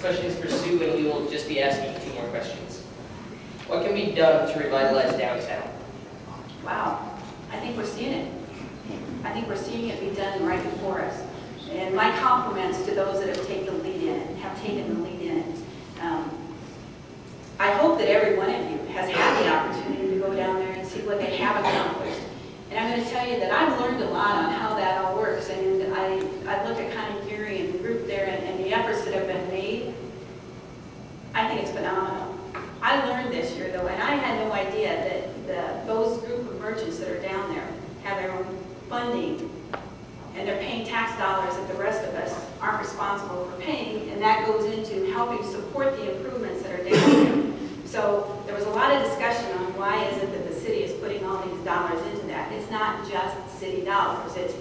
question is for Sue, and we will just be asking 2 more questions. What can be done to revitalize downtown? Wow, I think we're seeing it. I think we're seeing it be done right before us. And my compliments to those that have taken the lead in it, I hope that every one of you has had the opportunity to go down there and see what they have accomplished. And I'm going to tell you that I've learned a lot on how that all works. And I look at kind of Gary and the group there and the efforts that have been made. I think it's phenomenal. I learned this year, though, and I had no idea that those group of merchants that are down there have their own funding, and they're paying tax dollars that the rest of us aren't responsible for paying, and that goes into helping support the improvements that are down there. So there was a lot of discussion on why is it that the city is putting all these dollars into that. It's not just city dollars. It's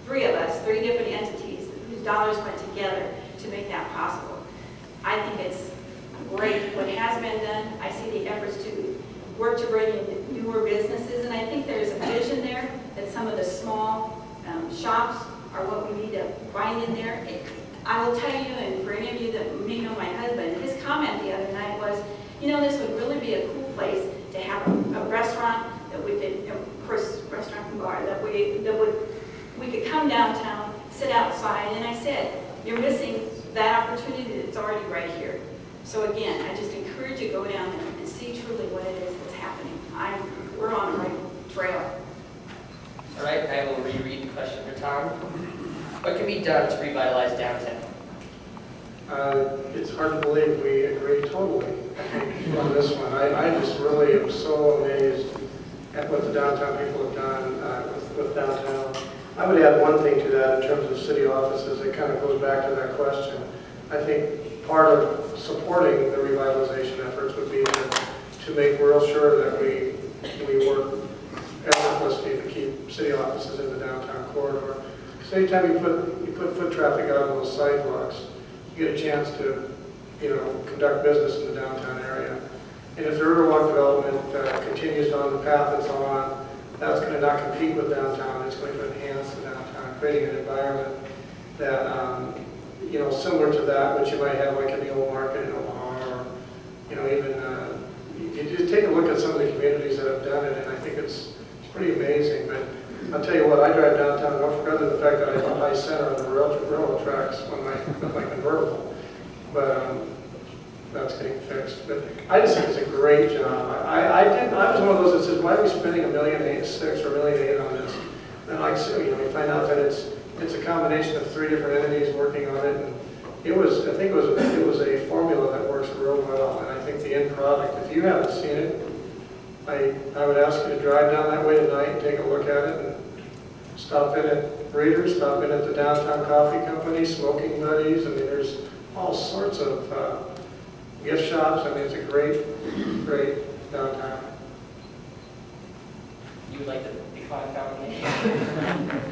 3 of us, 3 different entities whose dollars went together to make that possible. I think it's great what has been done. I see the efforts to work to bring in newer businesses, and I think there's a vision there that some of the small shops are what we need to find in there. I will tell you, and for any of you that may know my husband, his comment the other night was, you know, this would really be a cool place to have a restaurant that we could, of course, restaurant and bar, that we could come downtown, sit outside, and I said, you're missing that opportunity that's already right here. So again, I just encourage you to go down there and see truly what it is that's happening. We're on the right trail. All right, I will reread the question for Tom. What can be done to revitalize downtown? It's hard to believe we agree totally, I think, on this one. I just really am so amazed at what the downtown people have done with downtown. I would add one thing to that in terms of city offices. It kind of goes back to that question. I think part of supporting the revitalization efforts would be to make real sure that we work effortlessly to keep city offices in the downtown corridor. So anytime you put foot traffic out on those sidewalks, you get a chance to, conduct business in the downtown area. And if the Riverwalk development continues on the path it's on, that's going to not compete with downtown. It's going to enhance the downtown, creating an environment that, similar to that which you might have like in the old market in Omaha, or, even you just take a look at some of the communities that have done it, and I think it's pretty amazing. But I'll tell you what, I drive downtown, don't forget the fact that I have a high center on the railroad tracks on my convertible. But that's getting fixed. But I just think it's a great job. I was one of those that says, why are we spending $1.6 million or $1.8 million on this? And like so, we find out that it's a combination of 3 different entities working on it. And I think it was a formula that works real well. And I think the end product, if you haven't seen it, I would ask you to drive down that way tonight and take a look at it, and stop in at Breeders, stop in at the Downtown Coffee Company, Smoking Buddies. I mean, there's all sorts of gift shops. I mean, it's a great, great downtown. You would like to define foundation?